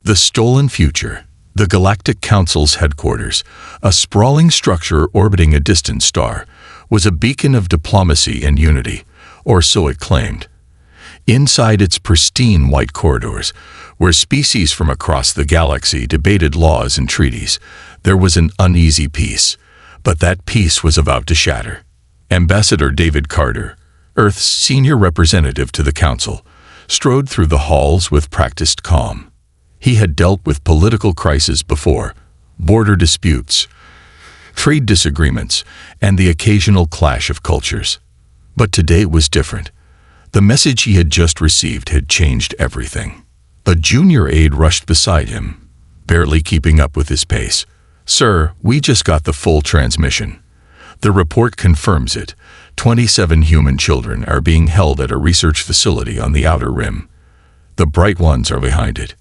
The Stolen Future, the Galactic Council's headquarters, a sprawling structure orbiting a distant star, was a beacon of diplomacy and unity, or so it claimed. Inside its pristine white corridors, where species from across the galaxy debated laws and treaties, there was an uneasy peace, but that peace was about to shatter. Ambassador David Carter, Earth's senior representative to the Council, strode through the halls with practiced calm. He had dealt with political crises before, border disputes, trade disagreements, and the occasional clash of cultures. But today was different. The message he had just received had changed everything. A junior aide rushed beside him, barely keeping up with his pace. "Sir, we just got the full transmission. The report confirms it. 27 human children are being held at a research facility on the Outer Rim. The Bright Ones are behind it."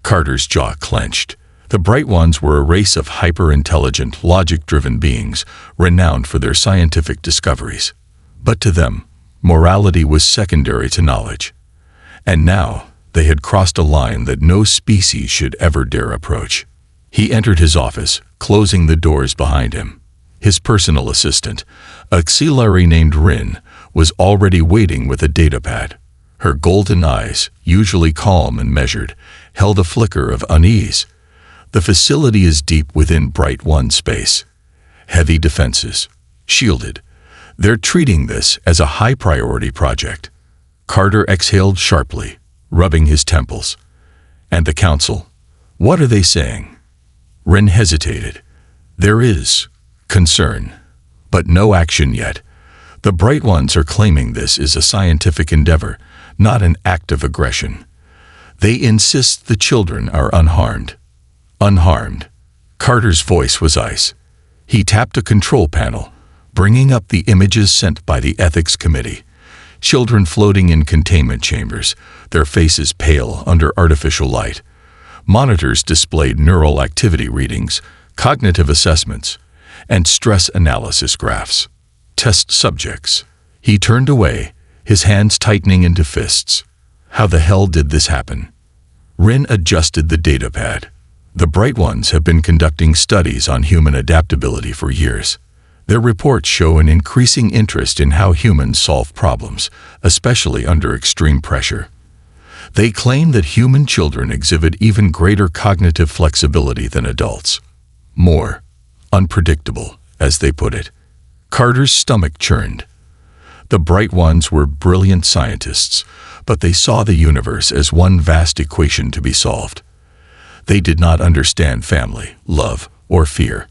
Carter's jaw clenched. The Bright Ones were a race of hyper-intelligent, logic-driven beings, renowned for their scientific discoveries. But to them, morality was secondary to knowledge. And now, they had crossed a line that no species should ever dare approach. He entered his office, closing the doors behind him. His personal assistant, a auxiliary named Rin, was already waiting with a datapad. Her golden eyes, usually calm and measured, held a flicker of unease. The facility is deep within Bright One space. Heavy defenses. Shielded. They're treating this as a high-priority project. Carter exhaled sharply, rubbing his temples. And the Council? What are they saying? Rin hesitated. There is concern, but no action yet. The Bright Ones are claiming this is a scientific endeavor, not an act of aggression. They insist the children are unharmed. Unharmed. Carter's voice was ice. He tapped a control panel, bringing up the images sent by the Ethics Committee. Children floating in containment chambers, their faces pale under artificial light. Monitors displayed neural activity readings, cognitive assessments, and stress analysis graphs. Test subjects. He turned away, his hands tightening into fists. How the hell did this happen? Rin adjusted the datapad. The Bright Ones have been conducting studies on human adaptability for years. Their reports show an increasing interest in how humans solve problems, especially under extreme pressure. They claim that human children exhibit even greater cognitive flexibility than adults. More unpredictable, as they put it. Carter's stomach churned. The Bright Ones were brilliant scientists, but they saw the universe as one vast equation to be solved. They did not understand family, love, or fear.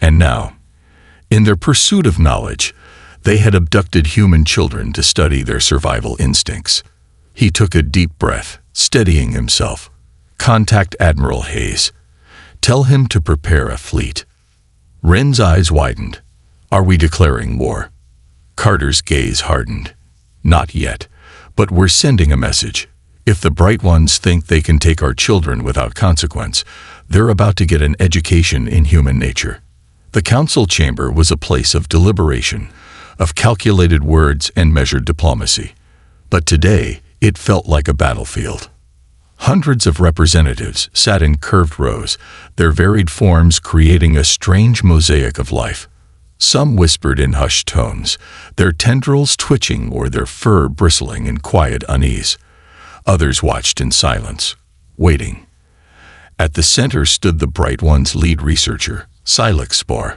And now, in their pursuit of knowledge, they had abducted human children to study their survival instincts. He took a deep breath, steadying himself. Contact Admiral Hayes. Tell him to prepare a fleet. Rin's eyes widened. Are we declaring war? Carter's gaze hardened. Not yet, but we're sending a message. If the Bright Ones think they can take our children without consequence, they're about to get an education in human nature. The council chamber was a place of deliberation, of calculated words and measured diplomacy. But today, it felt like a battlefield. Hundreds of representatives sat in curved rows, their varied forms creating a strange mosaic of life. Some whispered in hushed tones, their tendrils twitching or their fur bristling in quiet unease. Others watched in silence, waiting. At the center stood the Bright One's lead researcher, Sci-Fi.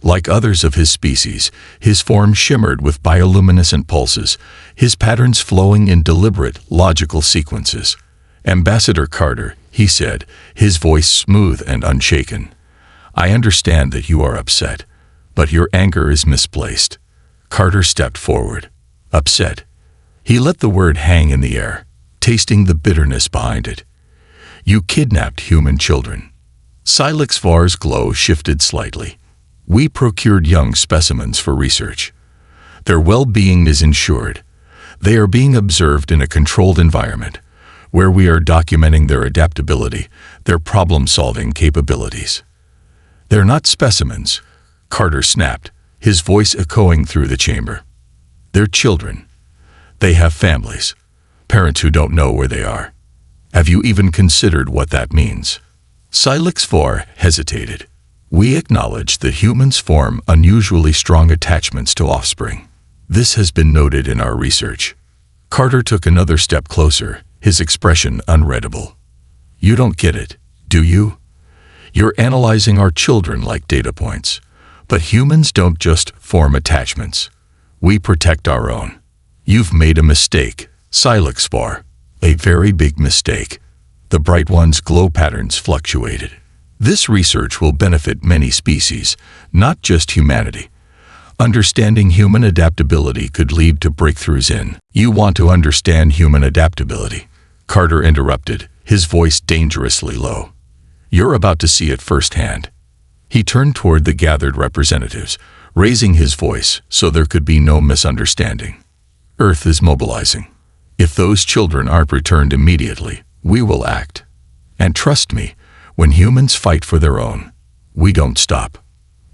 Like others of his species, his form shimmered with bioluminescent pulses, his patterns flowing in deliberate, logical sequences. Ambassador Carter, he said, his voice smooth and unshaken. I understand that you are upset, but your anger is misplaced. Carter stepped forward. Upset. He let the word hang in the air, tasting the bitterness behind it. You kidnapped human children. Sci-Fi's glow shifted slightly. We procured young specimens for research. Their well-being is ensured. They are being observed in a controlled environment, where we are documenting their adaptability, their problem-solving capabilities. They're not specimens, Carter snapped, his voice echoing through the chamber. They're children. They have families, parents who don't know where they are. Have you even considered what that means? Silex IV hesitated. We acknowledge that humans form unusually strong attachments to offspring. This has been noted in our research. Carter took another step closer, his expression unreadable. You don't get it, do you? You're analyzing our children like data points. But humans don't just form attachments. We protect our own. You've made a mistake, Silex IV. A very big mistake. The bright one's glow patterns fluctuated. This research will benefit many species, not just humanity. Understanding human adaptability could lead to breakthroughs in. You want to understand human adaptability? Carter interrupted, his voice dangerously low. You're about to see it firsthand. He turned toward the gathered representatives, raising his voice so there could be no misunderstanding. Earth is mobilizing. If those children aren't returned immediately, we will act. And trust me, when humans fight for their own, we don't stop.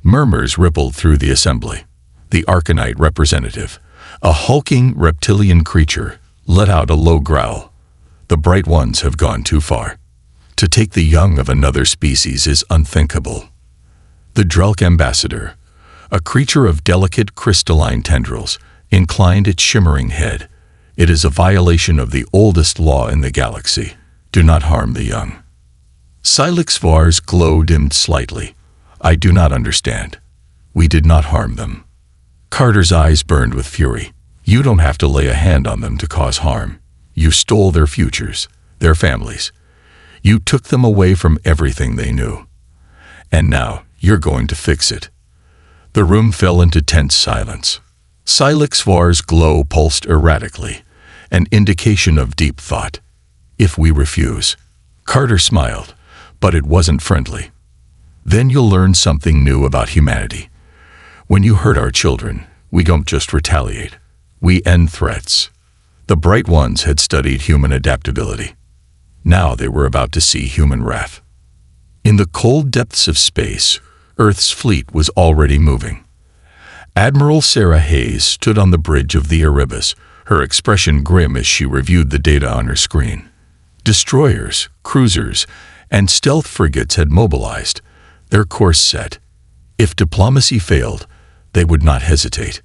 Murmurs rippled through the assembly. The Arcanite representative, a hulking reptilian creature, let out a low growl. The bright ones have gone too far. To take the young of another species is unthinkable. The Drelk ambassador, a creature of delicate crystalline tendrils, inclined its shimmering head. It is a violation of the oldest law in the galaxy. Do not harm the young. Silex IV's glow dimmed slightly. I do not understand. We did not harm them. Carter's eyes burned with fury. You don't have to lay a hand on them to cause harm. You stole their futures, their families. You took them away from everything they knew. And now, you're going to fix it. The room fell into tense silence. Silex IV's glow pulsed erratically, an indication of deep thought. If we refuse. Carter smiled, but it wasn't friendly. Then you'll learn something new about humanity. When you hurt our children, we don't just retaliate. We end threats. The bright ones had studied human adaptability. Now they were about to see human wrath. In the cold depths of space, Earth's fleet was already moving. Admiral Sarah Hayes stood on the bridge of the Erebus, her expression grim as she reviewed the data on her screen. Destroyers, cruisers, and stealth frigates had mobilized, their course set. If diplomacy failed, they would not hesitate.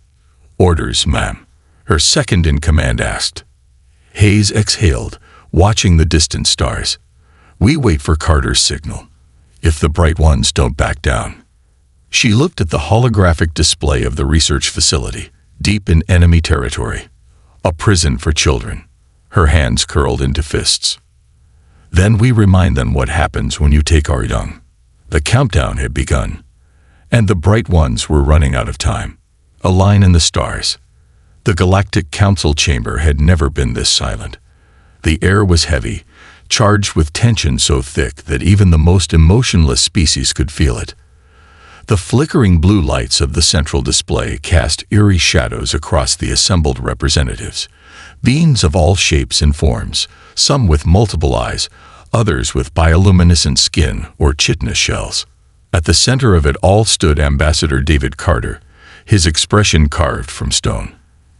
Orders, ma'am, her second-in-command asked. Hayes exhaled, watching the distant stars. We wait for Carter's signal. If the bright ones don't back down. She looked at the holographic display of the research facility, deep in enemy territory. A prison for children. Her hands curled into fists. Then we remind them what happens when you take our young. The countdown had begun, and the bright ones were running out of time. A line in the stars. The Galactic Council chamber had never been this silent. The air was heavy, charged with tension so thick that even the most emotionless species could feel it. The flickering blue lights of the central display cast eerie shadows across the assembled representatives. Beings of all shapes and forms, some with multiple eyes, others with bioluminescent skin or chitinous shells. At the center of it all stood Ambassador David Carter, his expression carved from stone.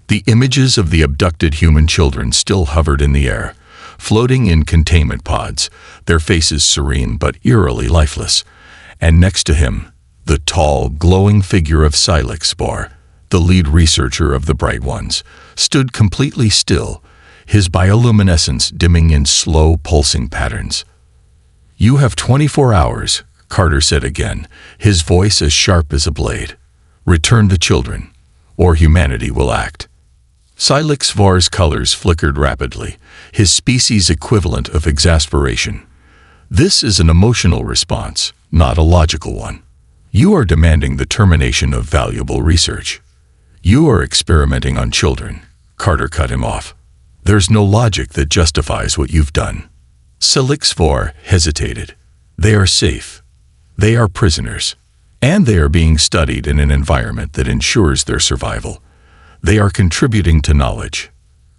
The images of the abducted human children still hovered in the air, floating in containment pods, their faces serene but eerily lifeless. And next to him, the tall, glowing figure of Silex IV, the lead researcher of the Bright Ones, stood completely still, his bioluminescence dimming in slow, pulsing patterns. You have 24 hours, Carter said again, his voice as sharp as a blade. Return the children, or humanity will act. Silex IV's colors flickered rapidly, his species equivalent of exasperation. This is an emotional response, not a logical one. You are demanding the termination of valuable research. You are experimenting on children. Carter cut him off. There's no logic that justifies what you've done. Silex IV hesitated. They are safe. They are prisoners. And they are being studied in an environment that ensures their survival. They are contributing to knowledge.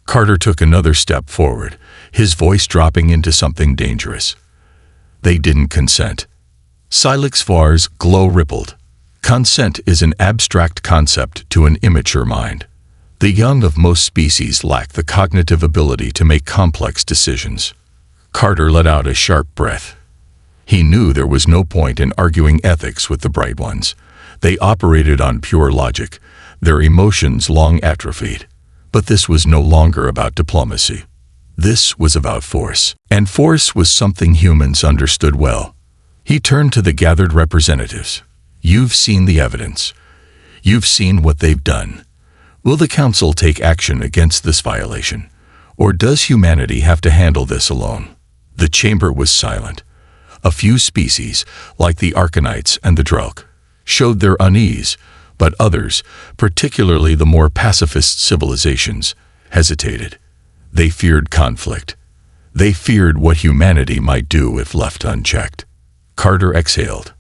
Carter took another step forward, his voice dropping into something dangerous. They didn't consent. Silex IV's glow rippled. Consent is an abstract concept to an immature mind. The young of most species lack the cognitive ability to make complex decisions. Carter let out a sharp breath. He knew there was no point in arguing ethics with the Bright Ones. They operated on pure logic, their emotions long atrophied. But this was no longer about diplomacy. This was about force, and force was something humans understood well. He turned to the gathered representatives. You've seen the evidence. You've seen what they've done. Will the Council take action against this violation? Or does humanity have to handle this alone? The chamber was silent. A few species, like the Arcanites and the Drelk, showed their unease, but others, particularly the more pacifist civilizations, hesitated. They feared conflict. They feared what humanity might do if left unchecked. Carter exhaled.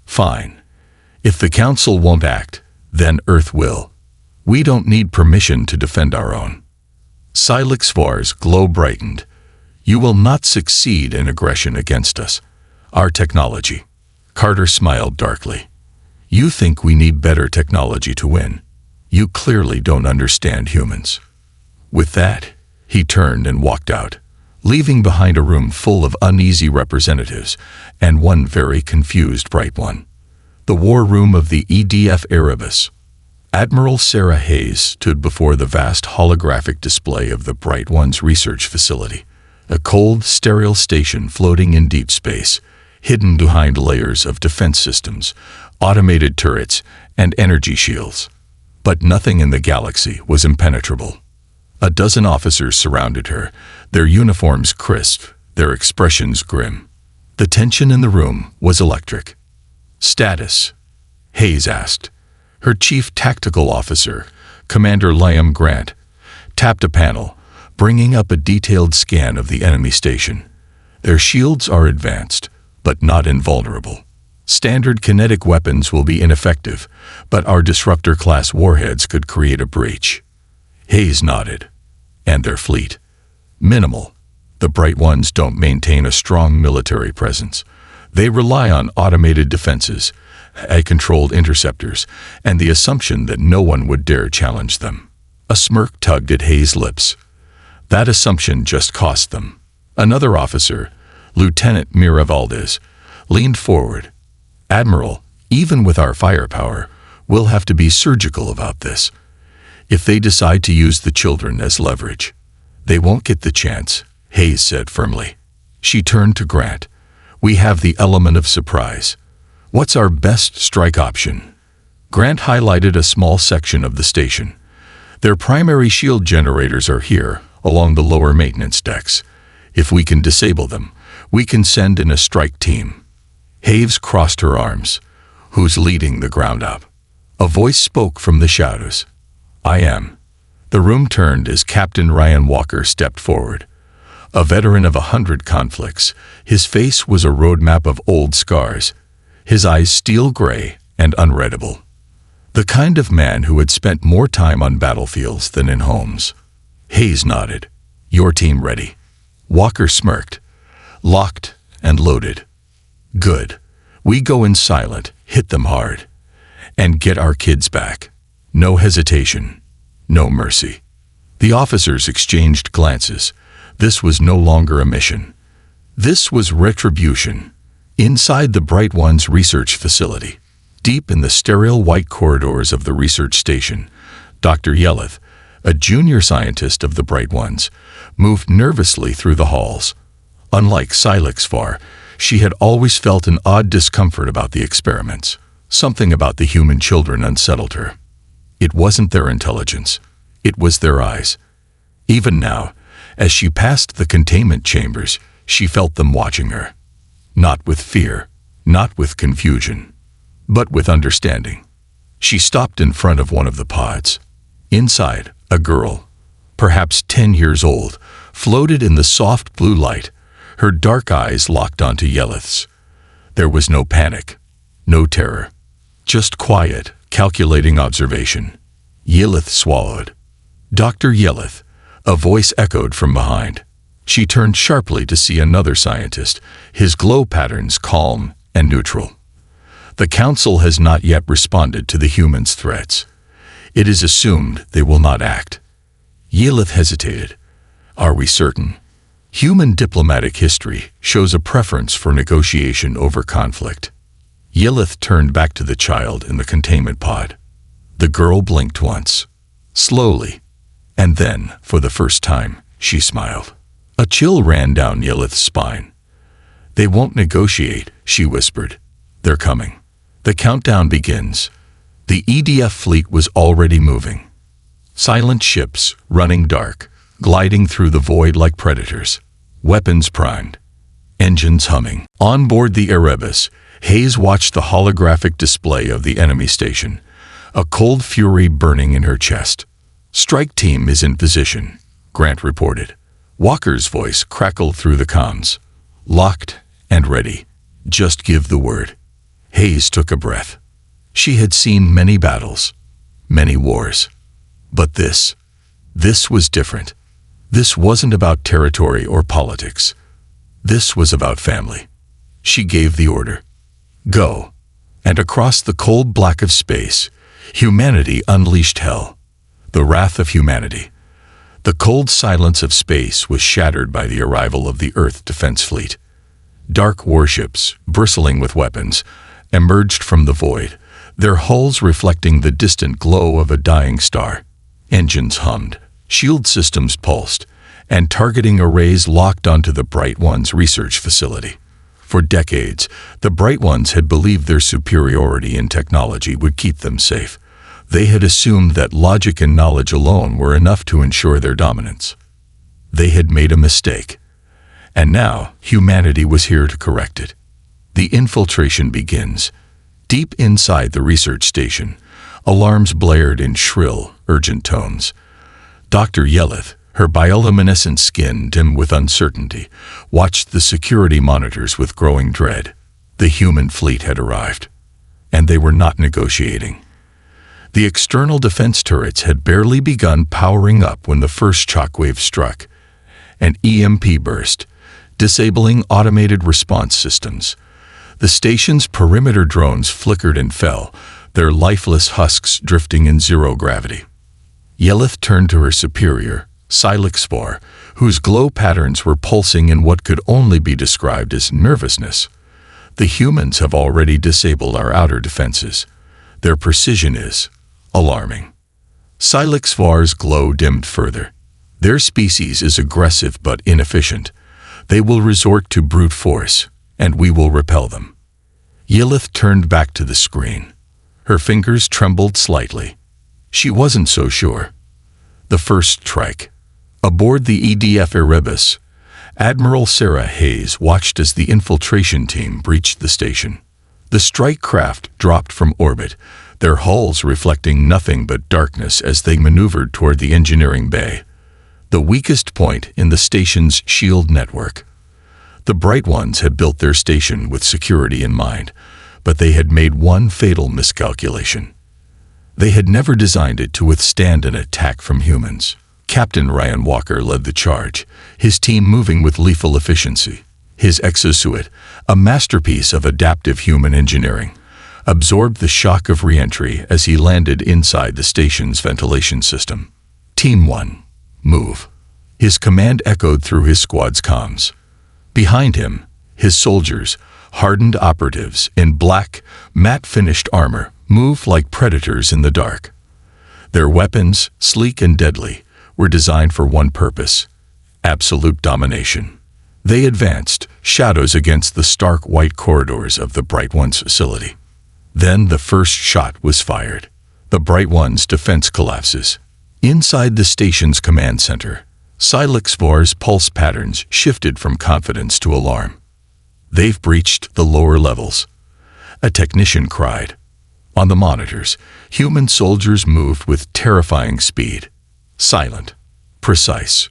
Fine. If the Council won't act, then Earth will. We don't need permission to defend our own. Sci-Fi glow brightened. You will not succeed in aggression against us. Our technology. Carter smiled darkly. You think we need better technology to win. You clearly don't understand humans. With that, he turned and walked out, leaving behind a room full of uneasy representatives and one very confused Bright One. The war room of the EDF Erebus. Admiral Sarah Hayes stood before the vast holographic display of the Bright One's research facility, a cold, sterile station floating in deep space, hidden behind layers of defense systems, automated turrets, and energy shields. But nothing in the galaxy was impenetrable. A dozen officers surrounded her, their uniforms crisp, their expressions grim. The tension in the room was electric. Status? Hayes asked. Her chief tactical officer, Commander Liam Grant, tapped a panel, bringing up a detailed scan of the enemy station. Their shields are advanced, but not invulnerable. Standard kinetic weapons will be ineffective, but our disruptor-class warheads could create a breach. Hayes nodded. And their fleet? Minimal. The Bright Ones don't maintain a strong military presence. They rely on automated defenses, AI-controlled interceptors, and the assumption that no one would dare challenge them. A smirk tugged at Hayes' lips. That assumption just cost them. Another officer, Lieutenant Mira Valdez, leaned forward. Admiral, even with our firepower, we'll have to be surgical about this. If they decide to use the children as leverage, they won't get the chance, Hayes said firmly. She turned to Grant. We have the element of surprise. What's our best strike option? Grant highlighted a small section of the station. Their primary shield generators are here, along the lower maintenance decks. If we can disable them, we can send in a strike team. Hayes crossed her arms. Who's leading the ground up? A voice spoke from the shadows. I am. The room turned as Captain Ryan Walker stepped forward. A veteran of 100 conflicts, his face was a roadmap of old scars, his eyes steel gray and unreadable. The kind of man who had spent more time on battlefields than in homes. Hayes nodded. Your team ready? Walker smirked. Locked and loaded. Good. We go in silent, hit them hard, and get our kids back. No hesitation. No mercy. The officers exchanged glances. This was no longer a mission. This was retribution. Inside the Bright One's research facility, deep in the sterile white corridors of the research station, Dr. Yeleth, a junior scientist of the Bright Ones, moved nervously through the halls. Unlike Sci-Fi, she had always felt an odd discomfort about the experiments. Something about the human children unsettled her. It wasn't their intelligence. It was their eyes. Even now, as she passed the containment chambers, she felt them watching her. Not with fear, not with confusion, but with understanding. She stopped in front of one of the pods. Inside, a girl, perhaps 10 years old, floated in the soft blue light, her dark eyes locked onto Yeleth's. There was no panic, no terror, just quiet, calculating observation. Yeleth swallowed. Dr. Yeleth, a voice echoed from behind. She turned sharply to see another scientist, his glow patterns calm and neutral. The Council has not yet responded to the humans' threats. It is assumed they will not act. Yeleth hesitated. Are we certain? Human diplomatic history shows a preference for negotiation over conflict. Yelith turned back to the child in the containment pod. The girl blinked once, slowly, and then, for the first time, she smiled. A chill ran down Yelith's spine. "They won't negotiate," she whispered. "They're coming." The countdown begins. The EDF fleet was already moving. Silent ships, running dark, gliding through the void like predators. Weapons primed. Engines humming. On board the Erebus, Hayes watched the holographic display of the enemy station, a cold fury burning in her chest. "Strike team is in position," Grant reported. Walker's voice crackled through the comms. "Locked and ready. Just give the word." Hayes took a breath. She had seen many battles, many wars. But this was different. This wasn't about territory or politics. This was about family. She gave the order. Go. And across the cold black of space, humanity unleashed hell. The wrath of humanity. The cold silence of space was shattered by the arrival of the Earth Defense Fleet. Dark warships, bristling with weapons, emerged from the void, their hulls reflecting the distant glow of a dying star. Engines hummed, shield systems pulsed, and targeting arrays locked onto the Bright One's research facility. For decades, the Bright Ones had believed their superiority in technology would keep them safe. They had assumed that logic and knowledge alone were enough to ensure their dominance. They had made a mistake. And now, humanity was here to correct it. The infiltration begins. Deep inside the research station, alarms blared in shrill, urgent tones. Dr. Yelith, her bioluminescent skin dim with uncertainty, watched the security monitors with growing dread. The human fleet had arrived. And they were not negotiating. The external defense turrets had barely begun powering up when the first shockwave struck. An EMP burst, disabling automated response systems. The station's perimeter drones flickered and fell, their lifeless husks drifting in zero gravity. Yelith turned to her superior, Sci-Fi, whose glow patterns were pulsing in what could only be described as nervousness. "The humans have already disabled our outer defenses. Their precision is alarming." Sci-Fi's glow dimmed further. "Their species is aggressive but inefficient. They will resort to brute force, and we will repel them." Yelith turned back to the screen. Her fingers trembled slightly. She wasn't so sure. The first strike. Aboard the EDF Erebus, Admiral Sarah Hayes watched as the infiltration team breached the station. The strike craft dropped from orbit, their hulls reflecting nothing but darkness as they maneuvered toward the engineering bay, the weakest point in the station's shield network. The Bright Ones had built their station with security in mind, but they had made one fatal miscalculation. They had never designed it to withstand an attack from humans. Captain Ryan Walker led the charge, his team moving with lethal efficiency. His exosuit, a masterpiece of adaptive human engineering, absorbed the shock of re-entry as he landed inside the station's ventilation system. "Team 1, move." His command echoed through his squad's comms. Behind him, his soldiers, hardened operatives in black, matte-finished armor, moved like predators in the dark. Their weapons, sleek and deadly, were designed for one purpose: absolute domination. They advanced, shadows against the stark white corridors of the Bright One's facility. Then the first shot was fired. The Bright One's defense collapses. Inside the station's command center, Sci-Fi's pulse patterns shifted from confidence to alarm. "They've breached the lower levels," a technician cried. On the monitors, human soldiers moved with terrifying speed. Silent, precise,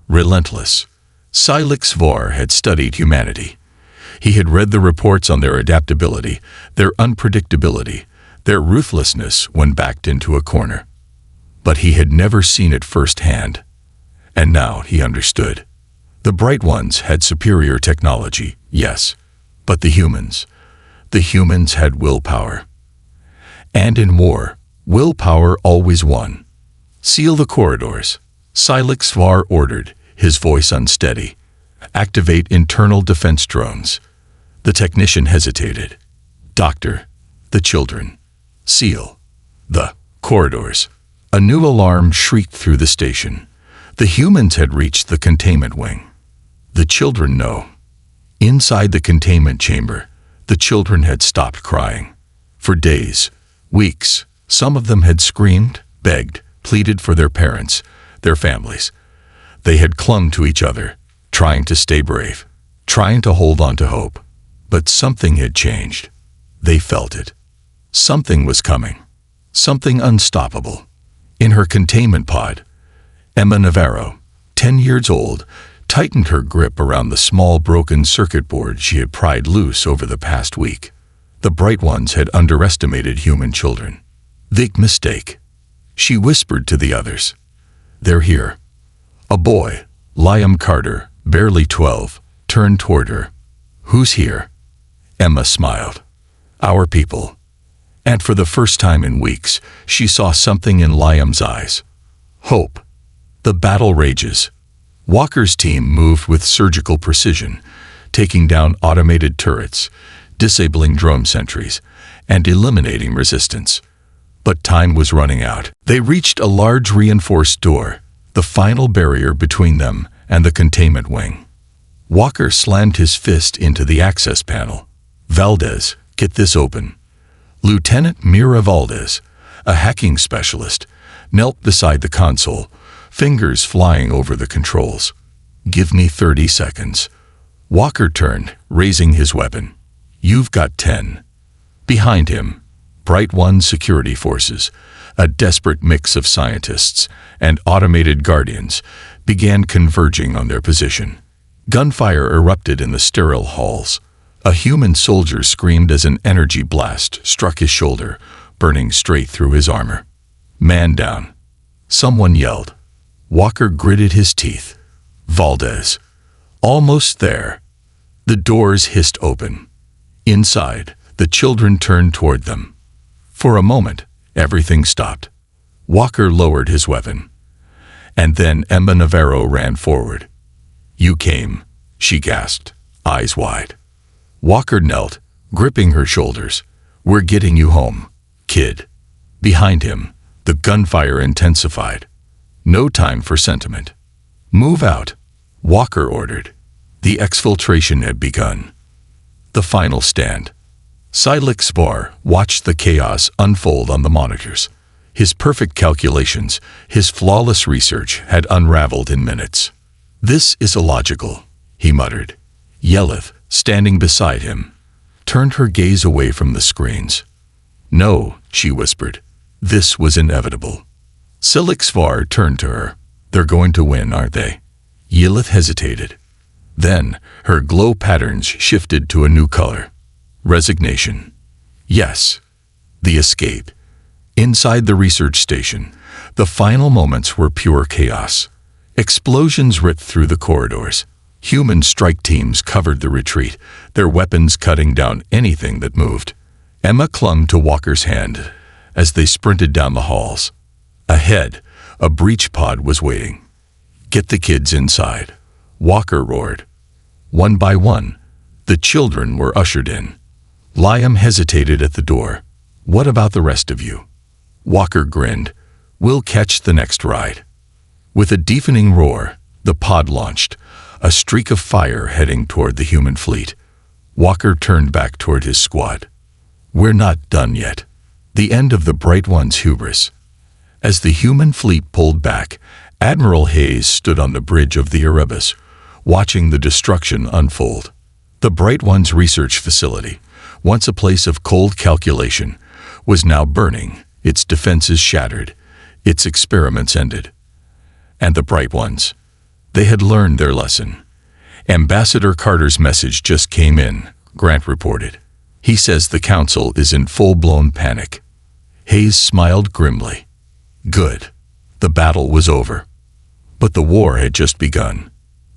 relentless. Sci-Fi had studied humanity. He had read the reports on their adaptability, their unpredictability, their ruthlessness when backed into a corner. But he had never seen it firsthand. And now he understood. The Bright Ones had superior technology, yes, but the humans had willpower. And in war, willpower always won. "Seal the corridors," Sci-Fi ordered, his voice unsteady. Activate internal defense drones. The technician hesitated. Doctor, the children. Seal. The corridors. A new alarm shrieked through the station. The humans had reached the containment wing. The children know. Inside the containment chamber, the children had stopped crying. For days, weeks, some of them had screamed, begged, pleaded for their parents, their families. They had clung to each other, trying to stay brave, trying to hold on to hope. But something had changed. They felt it. Something was coming. Something unstoppable. In her containment pod, Emma Navarro, 10 years old, tightened her grip around the small broken circuit board she had pried loose over the past week. The bright ones had underestimated human children. Big mistake. She whispered to the others. They're here. A boy, Liam Carter, barely 12, turned toward her. Who's here? Emma smiled. Our people. And for the first time in weeks, she saw something in Liam's eyes. Hope. The battle rages. Walker's team moved with surgical precision, taking down automated turrets, disabling drone sentries, and eliminating resistance. But time was running out. They reached a large reinforced door, the final barrier between them and the containment wing. Walker slammed his fist into the access panel. Valdez, get this open. Lieutenant Mira Valdez, a hacking specialist, knelt beside the console, fingers flying over the controls. Give me 30 seconds. Walker turned, raising his weapon. You've got 10. Behind him, Bright One security forces, a desperate mix of scientists and automated guardians, began converging on their position. Gunfire erupted in the sterile halls. A human soldier screamed as an energy blast struck his shoulder, burning straight through his armor. Man down. Someone yelled. Walker gritted his teeth. Valdez. Almost there. The doors hissed open. Inside, the children turned toward them. For a moment, everything stopped. Walker lowered his weapon. And then Emma Navarro ran forward. You came, she gasped, eyes wide. Walker knelt, gripping her shoulders. We're getting you home, kid. Behind him, the gunfire intensified. No time for sentiment. Move out, Walker ordered. The exfiltration had begun. The final stand. HFY watched the chaos unfold on the monitors. His perfect calculations, his flawless research had unraveled in minutes. This is illogical, he muttered. Yelith, standing beside him, turned her gaze away from the screens. No, she whispered. This was inevitable. HFY turned to her. They're going to win, aren't they? Yelith hesitated. Then, her glow patterns shifted to a new color. Resignation. Yes. The escape. Inside the research station, the final moments were pure chaos. Explosions ripped through the corridors. Human strike teams covered the retreat, their weapons cutting down anything that moved. Emma clung to Walker's hand as they sprinted down the halls. Ahead, a breach pod was waiting. Get the kids inside, Walker roared. One by one, the children were ushered in. Liam hesitated at the door. What about the rest of you? Walker grinned. We'll catch the next ride. With a deafening roar, the pod launched, a streak of fire heading toward the human fleet. Walker turned back toward his squad. We're not done yet. The end of the Bright One's hubris. As the human fleet pulled back, Admiral Hayes stood on the bridge of the Erebus, watching the destruction unfold. The Bright One's research facility, once a place of cold calculation, was now burning, its defenses shattered, its experiments ended. And the Bright Ones, they had learned their lesson. Ambassador Carter's message just came in, Grant reported. He says the Council is in full-blown panic. Hayes smiled grimly. Good. The battle was over. But the war had just begun.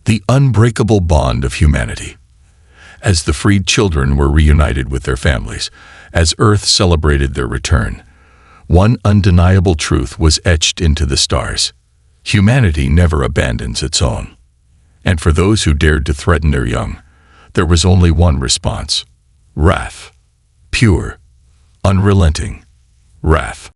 The unbreakable bond of humanity. As the freed children were reunited with their families, as Earth celebrated their return, one undeniable truth was etched into the stars. Humanity never abandons its own. And for those who dared to threaten their young, there was only one response: wrath. Pure, unrelenting wrath.